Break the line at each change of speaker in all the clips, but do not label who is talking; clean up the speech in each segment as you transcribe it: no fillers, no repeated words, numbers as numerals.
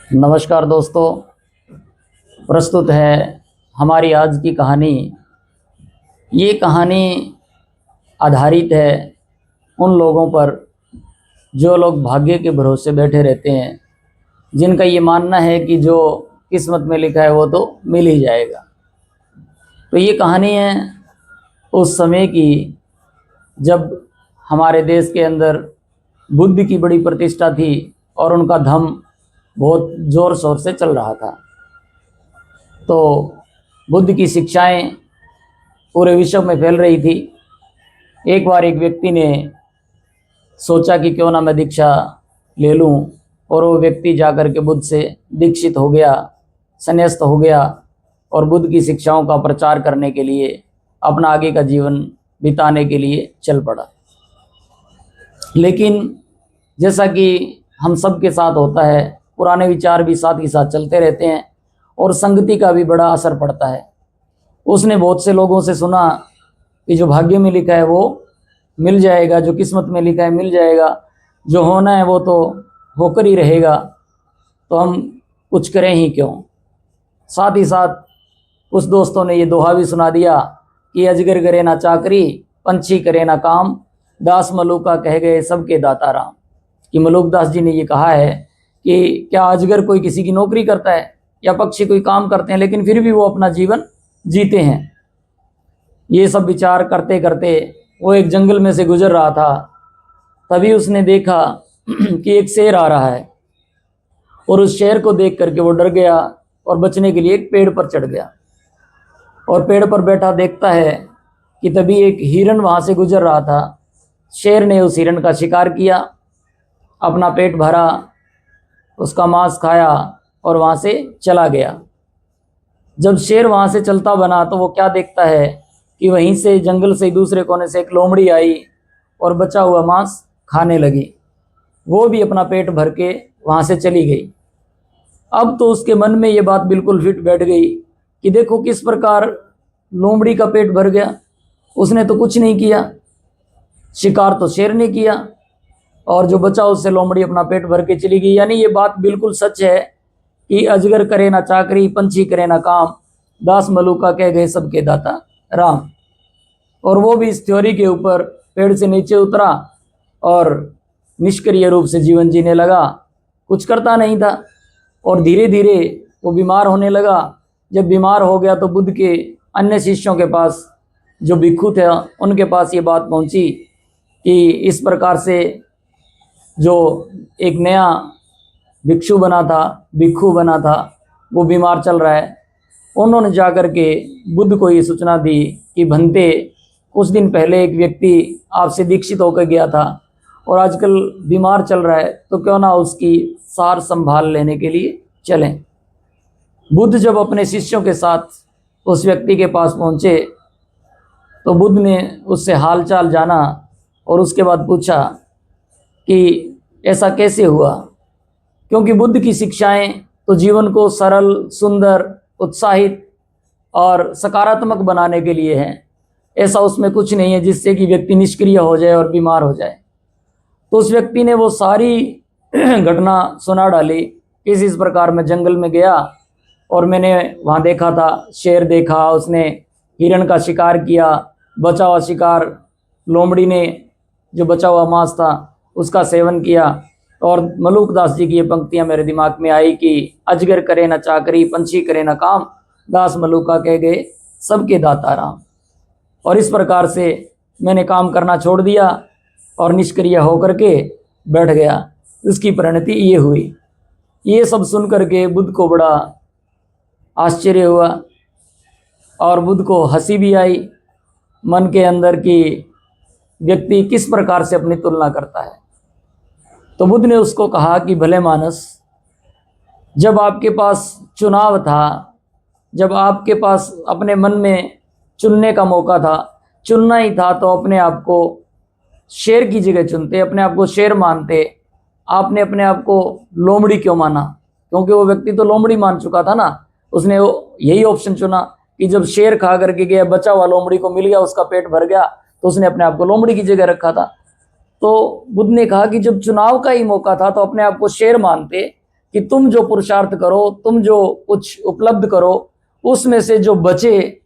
नमस्कार दोस्तों, प्रस्तुत है हमारी आज की कहानी। ये कहानी आधारित है उन लोगों पर जो लोग भाग्य के भरोसे बैठे रहते हैं, जिनका ये मानना है कि जो किस्मत में लिखा है वो तो मिल ही जाएगा। तो ये कहानी है उस समय की जब हमारे देश के अंदर बुद्ध की बड़ी प्रतिष्ठा थी और उनका धम बहुत ज़ोर शोर से चल रहा था। तो बुद्ध की शिक्षाएं पूरे विश्व में फैल रही थी। एक बार एक व्यक्ति ने सोचा कि क्यों ना मैं दीक्षा ले लूं, और वो व्यक्ति जाकर के बुद्ध से दीक्षित हो गया, संन्यास्त हो गया और बुद्ध की शिक्षाओं का प्रचार करने के लिए अपना आगे का जीवन बिताने के लिए चल पड़ा। लेकिन जैसा कि हम सब के साथ होता है, पुराने विचार भी साथ ही साथ चलते रहते हैं और संगति का भी बड़ा असर पड़ता है। उसने बहुत से लोगों से सुना कि जो भाग्य में लिखा है वो मिल जाएगा, जो किस्मत में लिखा है मिल जाएगा, जो होना है वो तो होकर ही रहेगा, तो हम कुछ करें ही क्यों। साथ ही साथ कुछ दोस्तों ने ये दोहा भी सुना दिया कि अजगर करे ना चाकरी, पंछी करे ना काम, दास मलूका कह गए सबके दाता राम। कि मलूकदास जी ने ये कहा है कि क्या अजगर कोई किसी की नौकरी करता है या पक्षी कोई काम करते हैं, लेकिन फिर भी वो अपना जीवन जीते हैं। ये सब विचार करते करते वो एक जंगल में से गुजर रहा था। तभी उसने देखा कि एक शेर आ रहा है, और उस शेर को देख करके वो डर गया और बचने के लिए एक पेड़ पर चढ़ गया। और पेड़ पर बैठा देखता है कि तभी एक हिरन वहाँ से गुजर रहा था। शेर ने उस हिरन का शिकार किया, अपना पेट भरा, उसका मांस खाया और वहाँ से चला गया। जब शेर वहाँ से चलता बना तो वो क्या देखता है कि वहीं से जंगल से दूसरे कोने से एक लोमड़ी आई और बचा हुआ मांस खाने लगी। वो भी अपना पेट भर के वहाँ से चली गई। अब तो उसके मन में ये बात बिल्कुल फिट बैठ गई कि देखो किस प्रकार लोमड़ी का पेट भर गया, उसने तो कुछ नहीं किया, शिकार तो शेर ने किया, और जो बचा उससे लोमड़ी अपना पेट भर के चली गई। यानी ये बात बिल्कुल सच है कि अजगर करे ना चाकरी, पंछी करे ना काम, दास मलूका कह गए सबके दाता राम। और वो भी इस थ्योरी के ऊपर पेड़ से नीचे उतरा और निष्क्रिय रूप से जीवन जीने लगा, कुछ करता नहीं था। और धीरे धीरे वो बीमार होने लगा। जब बीमार हो गया तो बुद्ध के अन्य शिष्यों के पास, जो भिक्षु थे, उनके पास ये बात पहुंची कि इस प्रकार से जो एक नया भिक्षु बना था वो बीमार चल रहा है। उन्होंने जाकर के बुद्ध को ये सूचना दी कि भंते, कुछ दिन पहले एक व्यक्ति आपसे दीक्षित होकर गया था और आजकल बीमार चल रहा है, तो क्यों ना उसकी सार संभाल लेने के लिए चलें। बुद्ध जब अपने शिष्यों के साथ उस व्यक्ति के पास पहुँचे तो बुद्ध ने उससे हालचाल जाना और उसके बाद पूछा कि ऐसा कैसे हुआ, क्योंकि बुद्ध की शिक्षाएं तो जीवन को सरल, सुंदर, उत्साहित और सकारात्मक बनाने के लिए हैं। ऐसा उसमें कुछ नहीं है जिससे कि व्यक्ति निष्क्रिय हो जाए और बीमार हो जाए। तो उस व्यक्ति ने वो सारी घटना सुना डाली। इस प्रकार मैं जंगल में गया और मैंने वहाँ देखा था, शेर देखा, उसने हिरण का शिकार किया, बचा हुआ शिकार लोमड़ी ने जो बचा हुआ मांस था उसका सेवन किया। और मलूकदास जी की ये पंक्तियाँ मेरे दिमाग में आई कि अजगर करे ना चाकरी, पंछी करे ना काम, दास मलूका कह गए सबके दाता राम। और इस प्रकार से मैंने काम करना छोड़ दिया और निष्क्रिय होकर के बैठ गया। इसकी परिणति ये हुई। ये सब सुन करके बुद्ध को बड़ा आश्चर्य हुआ और बुद्ध को हंसी भी आई मन के अंदर कि व्यक्ति किस प्रकार से अपनी तुलना करता है। तो बुद्ध ने उसको कहा कि भले मानस, जब आपके पास चुनाव था, जब आपके पास अपने मन में चुनने का मौका था, चुनना ही था, तो अपने आप को शेर की जगह चुनते, अपने आप को शेर मानते। आपने अपने आप को लोमड़ी क्यों माना? क्योंकि वो व्यक्ति तो लोमड़ी मान चुका था ना। उसने यही ऑप्शन चुना कि जब शेर खा करके गया, बचा हुआ लोमड़ी को मिल गया, उसका पेट भर गया, तो उसने अपने आप को लोमड़ी की जगह रखा था। तो बुद्ध ने कहा कि जब चुनाव का ही मौका था तो अपने आप को शेर मानते, कि तुम जो पुरुषार्थ करो, तुम जो कुछ उपलब्ध करो, उसमें से जो बचे,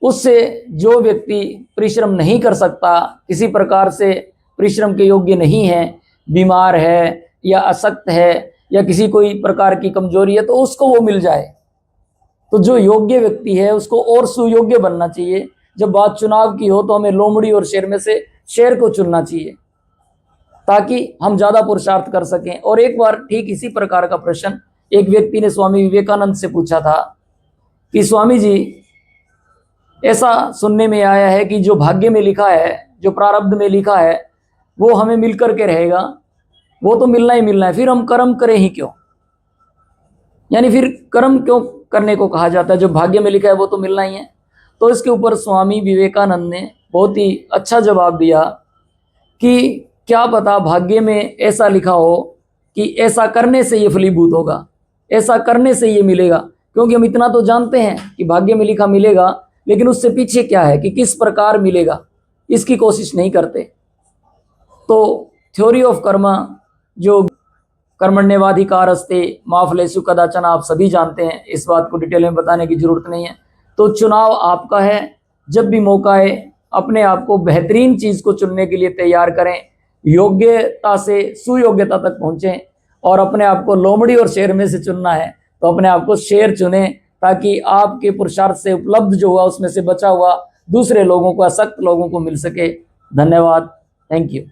उससे जो व्यक्ति परिश्रम नहीं कर सकता, किसी प्रकार से परिश्रम के योग्य नहीं है, बीमार है या अशक्त है या किसी कोई प्रकार की कमजोरी है, तो उसको वो मिल जाए। तो जो योग्य व्यक्ति है उसको और सुयोग्य बनना चाहिए। जब बात चुनाव की हो तो हमें लोमड़ी और शेर में से शेर को चुनना चाहिए ताकि हम ज्यादा पुरुषार्थ कर सकें। और एक बार ठीक इसी प्रकार का प्रश्न एक व्यक्ति ने स्वामी विवेकानंद से पूछा था कि स्वामी जी, ऐसा सुनने में आया है कि जो भाग्य में लिखा है, जो प्रारब्ध में लिखा है, वो हमें मिलकर के रहेगा, वो तो मिलना ही मिलना है, फिर हम कर्म करें ही क्यों? यानी फिर कर्म क्यों करने को कहा जाता है? जो भाग्य में लिखा है वो तो मिलना ही है। तो इसके ऊपर स्वामी विवेकानंद ने बहुत ही अच्छा जवाब दिया कि क्या पता भाग्य में ऐसा लिखा हो कि ऐसा करने से ये फलीभूत होगा, ऐसा करने से ये मिलेगा। क्योंकि हम इतना तो जानते हैं कि भाग्य में लिखा मिलेगा, लेकिन उससे पीछे क्या है कि किस प्रकार मिलेगा, इसकी कोशिश नहीं करते। तो थ्योरी ऑफ कर्म, जो कर्मण्येवाधिकारस्ते मा फलेषु कदाचन, आप सभी जानते हैं, इस बात को डिटेल में बताने की जरूरत नहीं है। तो चुनाव आपका है, जब भी मौका है अपने आप को बेहतरीन चीज को चुनने के लिए तैयार करें, योग्यता से सुयोग्यता तक पहुंचें। और अपने आप को लोमड़ी और शेर में से चुनना है तो अपने आप को शेर चुने, ताकि आपके पुरुषार्थ से उपलब्ध जो हुआ उसमें से बचा हुआ दूसरे लोगों को, असक्त लोगों को मिल सके। धन्यवाद, थैंक यू।